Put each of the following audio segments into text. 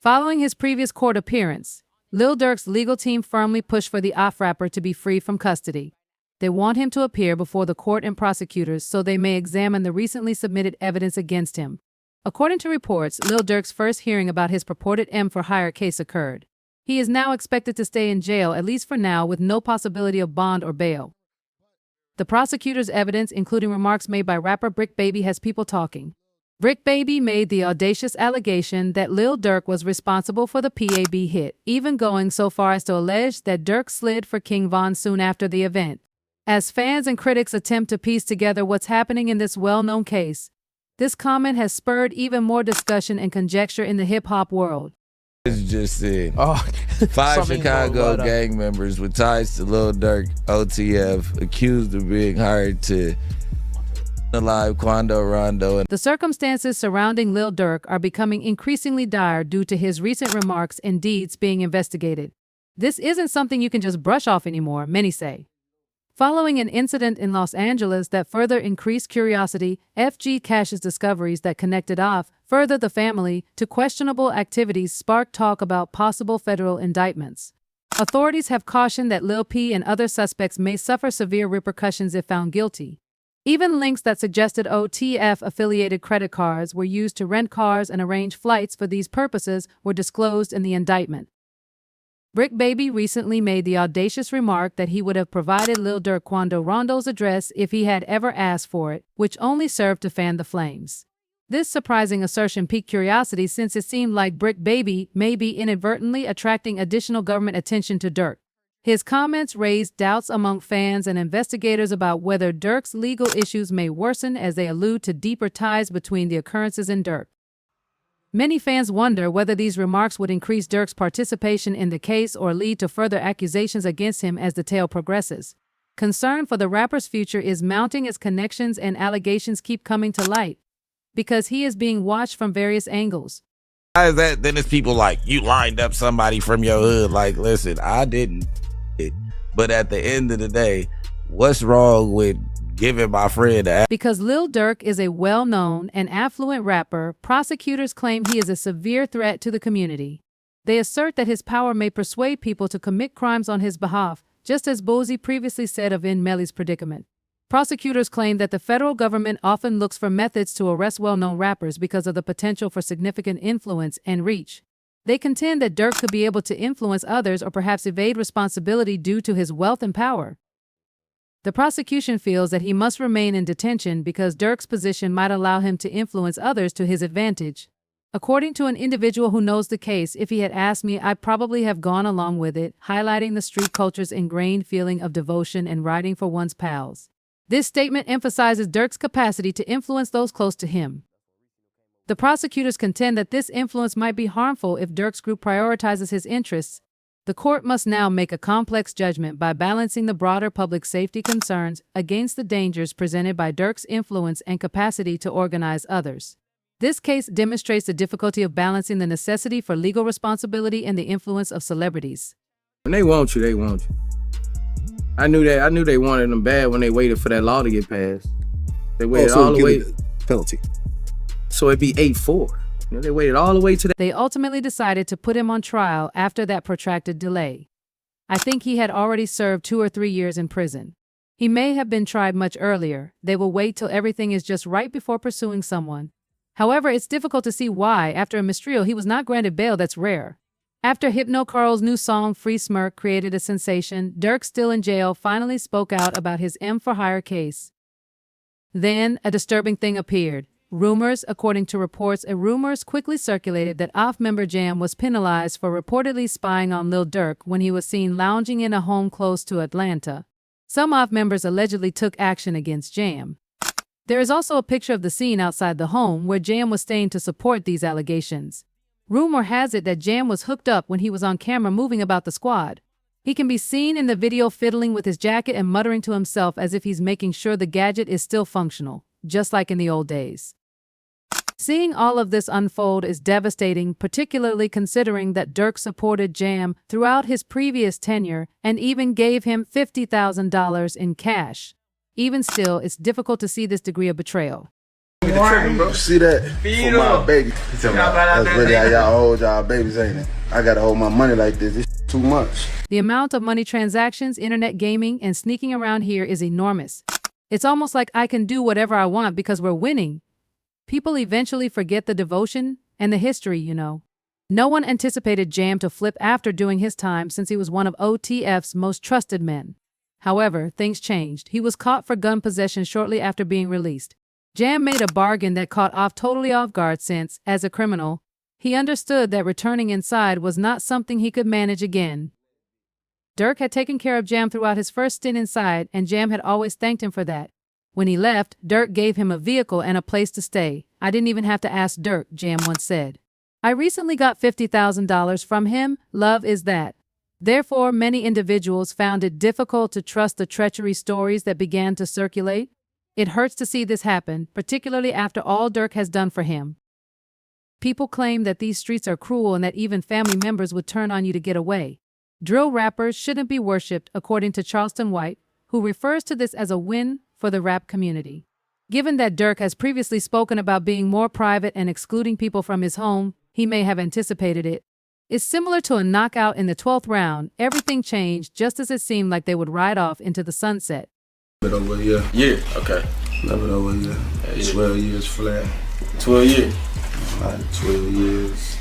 Following his previous court appearance, Lil Durk's legal team firmly pushed for the off rapper to be free from custody. They want him to appear before the court and prosecutors so they may examine the recently submitted evidence against him. According to reports, Lil Durk's first hearing about his purported M-for-hire case occurred. He is now expected to stay in jail, at least for now, with no possibility of bond or bail. The prosecutor's evidence, including remarks made by rapper Brick Baby, has people talking. Brick Baby made the audacious allegation that Lil Durk was responsible for the PAB hit, even going so far as to allege that Durk slid for King Von soon after the event. As fans and critics attempt to piece together what's happening in this well-known case, this comment has spurred even more discussion and conjecture in the hip-hop world. It's just said, five Chicago gang members with ties to Lil Durk, OTF, accused of being hired to alive Quando Rondo. The circumstances surrounding Lil Durk are becoming increasingly dire due to his recent remarks and deeds being investigated. This isn't something you can just brush off anymore, many say. Following an incident in Los Angeles that further increased curiosity, FG Cash's discoveries that connected off further the family to questionable activities sparked talk about possible federal indictments. Authorities have cautioned that Lil P and other suspects may suffer severe repercussions if found guilty. Even links that suggested OTF-affiliated credit cards were used to rent cars and arrange flights for these purposes were disclosed in the indictment. Brick Baby recently made the audacious remark that he would have provided Lil Durk Quando Rondo's address if he had ever asked for it, which only served to fan the flames. This surprising assertion piqued curiosity since it seemed like Brick Baby may be inadvertently attracting additional government attention to Durk. His comments raised doubts among fans and investigators about whether Durk's legal issues may worsen as they allude to deeper ties between the occurrences and Durk. Many fans wonder whether these remarks would increase Durk's participation in the case or lead to further accusations against him as the tale progresses. Concern for the rapper's future is mounting as connections and allegations keep coming to light, because he is being watched from various angles. Why is that? Then it's people like, you lined up somebody from your hood. Like, listen, I didn't. But at the end of the day, what's wrong with giving my friend a... Because Lil Durk is a well-known and affluent rapper, prosecutors claim he is a severe threat to the community. They assert that his power may persuade people to commit crimes on his behalf, just as Bozzy previously said of In Melly's predicament. Prosecutors claim that the federal government often looks for methods to arrest well-known rappers because of the potential for significant influence and reach. They contend that Durk could be able to influence others or perhaps evade responsibility due to his wealth and power. The prosecution feels that he must remain in detention because Durk's position might allow him to influence others to his advantage. According to an individual who knows the case, if he had asked me, I'd probably have gone along with it, highlighting the street culture's ingrained feeling of devotion and riding for one's pals. This statement emphasizes Durk's capacity to influence those close to him. The prosecutors contend that this influence might be harmful if Durk's group prioritizes his interests. The court must now make a complex judgment by balancing the broader public safety concerns against the dangers presented by Durk's influence and capacity to organize others. This case demonstrates the difficulty of balancing the necessity for legal responsibility and the influence of celebrities. When they want you, they want you. I knew they wanted them bad when they waited for that law to get passed. They waited all the way. Penalty. So it'd be 8-4. You know, they waited all the way to that. They ultimately decided to put him on trial after that protracted delay. I think he had already served 2 or 3 years in prison. He may have been tried much earlier. They will wait till everything is just right before pursuing someone. However, it's difficult to see why, after a mistrial, he was not granted bail. That's rare. After Hypno Carl's new song Free Smirk created a sensation, Durk, still in jail, finally spoke out about his M-for-hire case. Then, a disturbing thing appeared. Rumors, according to reports, quickly circulated that off-member Jam was penalized for reportedly spying on Lil Durk when he was seen lounging in a home close to Atlanta. Some off-members allegedly took action against Jam. There is also a picture of the scene outside the home where Jam was staying to support these allegations. Rumor has it that Jam was hooked up when he was on camera moving about the squad. He can be seen in the video fiddling with his jacket and muttering to himself as if he's making sure the gadget is still functional, just like in the old days. Seeing all of this unfold is devastating, particularly considering that Durk supported Jam throughout his previous tenure and even gave him $50,000 in cash. Even still, it's difficult to see this degree of betrayal. See that? For my baby. That's really how y'all hold y'all babies, ain't it? I gotta hold my money like this. It's too much. The amount of money transactions, internet gaming, and sneaking around here is enormous. It's almost like I can do whatever I want because we're winning. People eventually forget the devotion and the history, you know. No one anticipated Jam to flip after doing his time since he was one of OTF's most trusted men. However, things changed. He was caught for gun possession shortly after being released. Jam made a bargain that caught off totally off guard since, as a criminal, he understood that returning inside was not something he could manage again. Durk had taken care of Jam throughout his first stint inside, and Jam had always thanked him for that. When he left, Durk gave him a vehicle and a place to stay. I didn't even have to ask Durk, Jam once said. I recently got $50,000 from him. Love is that. Therefore, many individuals found it difficult to trust the treachery stories that began to circulate. It hurts to see this happen, particularly after all Durk has done for him. People claim that these streets are cruel and that even family members would turn on you to get away. Drill rappers shouldn't be worshipped, according to Charleston White, who refers to this as a win for the rap community. Given that Durk has previously spoken about being more private and excluding people from his home, he may have anticipated it. It's similar to a knockout in the 12th round. Everything changed just as it seemed like they would ride off into the sunset. Over a year. Yeah, okay. Love it over a year. Yeah. 12 years flat. 12 years. Like 12 years.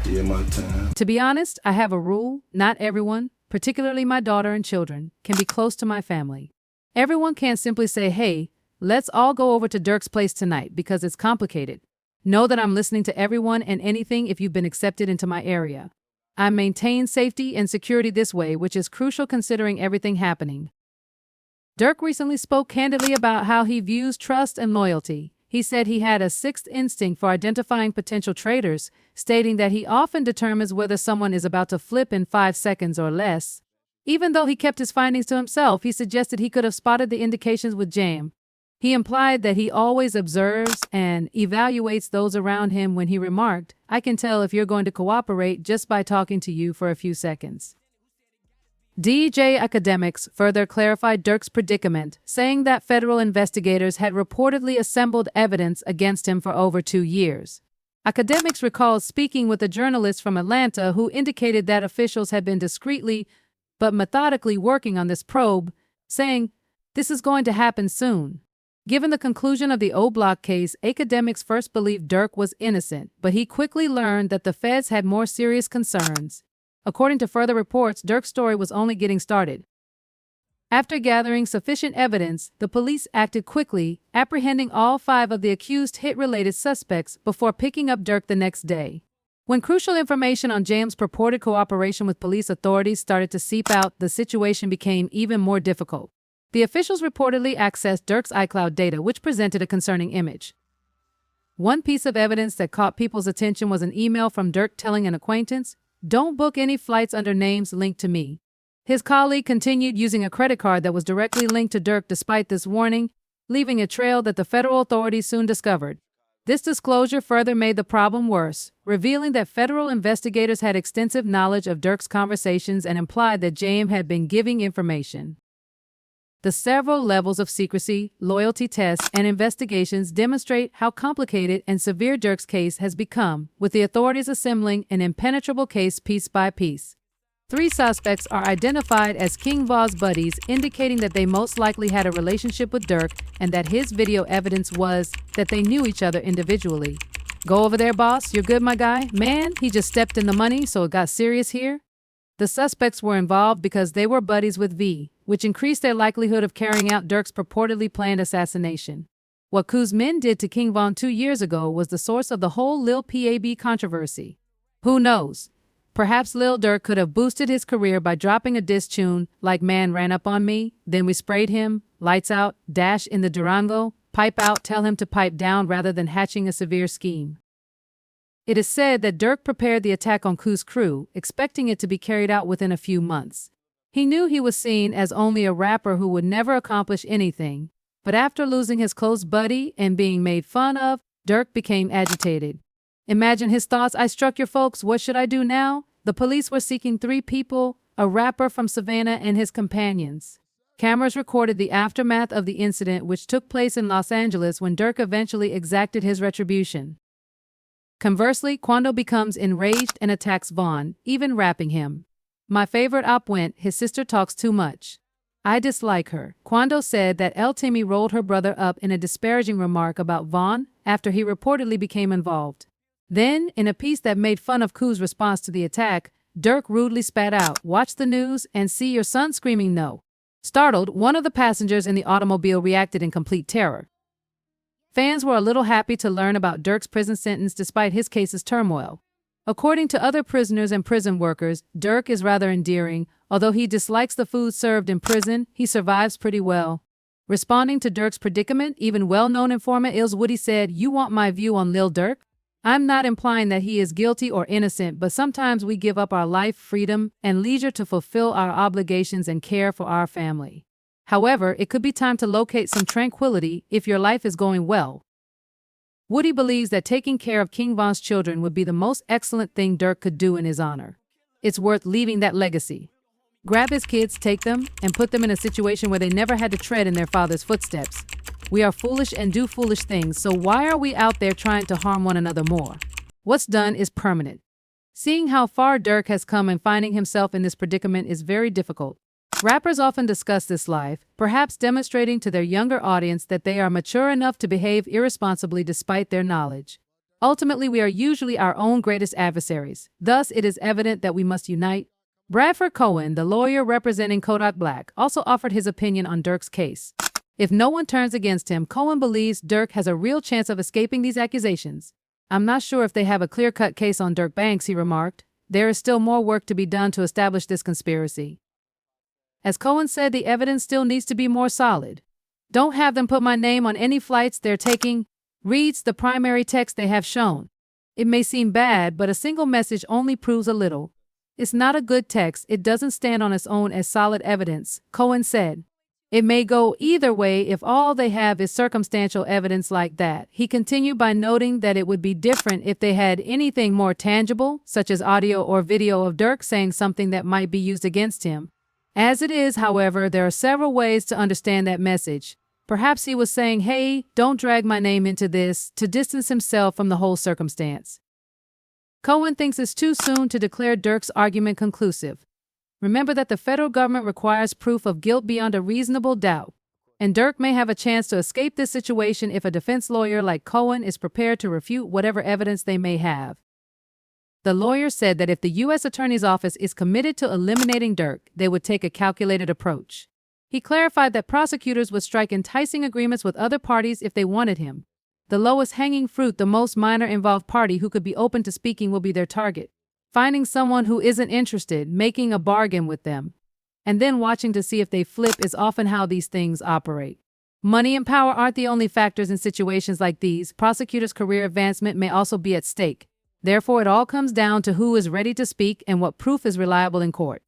Yeah, my time. To be honest, I have a rule. Not everyone, particularly my daughter and children, can be close to my family. Everyone can't simply say, hey, let's all go over to Durk's place tonight because it's complicated. Know that I'm listening to everyone and anything if you've been accepted into my area. I maintain safety and security this way, which is crucial considering everything happening. Durk recently spoke candidly about how he views trust and loyalty. He said he had a sixth instinct for identifying potential traitors, stating that he often determines whether someone is about to flip in 5 seconds or less. Even though he kept his findings to himself, he suggested he could have spotted the indications with Jam. He implied that he always observes and evaluates those around him when he remarked, I can tell if you're going to cooperate just by talking to you for a few seconds. DJ Academics further clarified Durk's predicament, saying that federal investigators had reportedly assembled evidence against him for over 2 years. Academics recalls speaking with a journalist from Atlanta who indicated that officials had been discreetly but methodically working on this probe, saying, this is going to happen soon. Given the conclusion of the O-Block case, academics first believed Durk was innocent, but he quickly learned that the feds had more serious concerns. According to further reports, Durk's story was only getting started. After gathering sufficient evidence, the police acted quickly, apprehending all 5 of the accused hit-related suspects before picking up Durk the next day. When crucial information on Jam's purported cooperation with police authorities started to seep out, the situation became even more difficult. The officials reportedly accessed Durk's iCloud data, which presented a concerning image. One piece of evidence that caught people's attention was an email from Durk telling an acquaintance, don't book any flights under names linked to me. His colleague continued using a credit card that was directly linked to Durk despite this warning, leaving a trail that the federal authorities soon discovered. This disclosure further made the problem worse, revealing that federal investigators had extensive knowledge of Durk's conversations and implied that Jam had been giving information. The several levels of secrecy, loyalty tests, and investigations demonstrate how complicated and severe Durk's case has become, with the authorities assembling an impenetrable case piece by piece. 3 suspects are identified as King Vaugh's buddies, indicating that they most likely had a relationship with Durk and that his video evidence was that they knew each other individually. Go over there, boss. You're good, my guy. Man, he just stepped in the money, so it got serious here. The suspects were involved because they were buddies with V, which increased their likelihood of carrying out Durk's purportedly planned assassination. What Kuz men did to King Von 2 years ago was the source of the whole Lil PAB controversy. Who knows? Perhaps Lil Durk could have boosted his career by dropping a diss tune like Man Ran Up On Me, then we sprayed him, lights out, dash in the Durango, pipe out, tell him to pipe down rather than hatching a severe scheme. It is said that Durk prepared the attack on Kuz's crew, expecting it to be carried out within a few months. He knew he was seen as only a rapper who would never accomplish anything, but after losing his close buddy and being made fun of, Durk became agitated. Imagine his thoughts, I struck your folks, what should I do now? The police were seeking 3 people, a rapper from Savannah and his companions. Cameras recorded the aftermath of the incident, which took place in Los Angeles when Durk eventually exacted his retribution. Conversely, Quando becomes enraged and attacks Vaughn, even rapping him. My favorite op went, "His sister talks too much. I dislike her." Quando said that El Timmy rolled her brother up in a disparaging remark about Vaughn after he reportedly became involved. Then, in a piece that made fun of Q's response to the attack, Durk rudely spat out, "Watch the news and see your son screaming no." Startled, one of the passengers in the automobile reacted in complete terror. Fans were a little happy to learn about Durk's prison sentence despite his case's turmoil. According to other prisoners and prison workers, Durk is rather endearing. Although he dislikes the food served in prison, he survives pretty well. Responding to Durk's predicament, even well-known informant Ills Woody said, "You want my view on Lil Durk? I'm not implying that he is guilty or innocent, but sometimes we give up our life, freedom, and leisure to fulfill our obligations and care for our family. However, it could be time to locate some tranquility if your life is going well." Woody believes that taking care of King Von's children would be the most excellent thing Durk could do in his honor. It's worth leaving that legacy. Grab his kids, take them, and put them in a situation where they never had to tread in their father's footsteps. We are foolish and do foolish things, so why are we out there trying to harm one another more? What's done is permanent. Seeing how far Durk has come and finding himself in this predicament is very difficult. Rappers often discuss this life, perhaps demonstrating to their younger audience that they are mature enough to behave irresponsibly despite their knowledge. Ultimately, we are usually our own greatest adversaries. Thus, it is evident that we must unite. Bradford Cohen, the lawyer representing Kodak Black, also offered his opinion on Durk's case. If no one turns against him, Cohen believes Durk has a real chance of escaping these accusations. "I'm not sure if they have a clear-cut case on Durk Banks," he remarked. "There is still more work to be done to establish this conspiracy." As Cohen said, the evidence still needs to be more solid. "Don't have them put my name on any flights they're taking," reads the primary text they have shown. It may seem bad, but a single message only proves a little. It's not a good text, it doesn't stand on its own as solid evidence, Cohen said. It may go either way if all they have is circumstantial evidence like that. He continued by noting that it would be different if they had anything more tangible, such as audio or video of Durk saying something that might be used against him. As it is, however, there are several ways to understand that message. Perhaps he was saying, "Hey, don't drag my name into this," to distance himself from the whole circumstance. Cohen thinks it's too soon to declare Durk's argument conclusive. Remember that the federal government requires proof of guilt beyond a reasonable doubt, and Durk may have a chance to escape this situation if a defense lawyer like Cohen is prepared to refute whatever evidence they may have. The lawyer said that if the U.S. Attorney's Office is committed to eliminating Durk, they would take a calculated approach. He clarified that prosecutors would strike enticing agreements with other parties if they wanted him. The lowest hanging fruit, the most minor involved party who could be open to speaking, will be their target. Finding someone who isn't interested, making a bargain with them, and then watching to see if they flip is often how these things operate. Money and power aren't the only factors in situations like these. Prosecutors' career advancement may also be at stake. Therefore, it all comes down to who is ready to speak and what proof is reliable in court.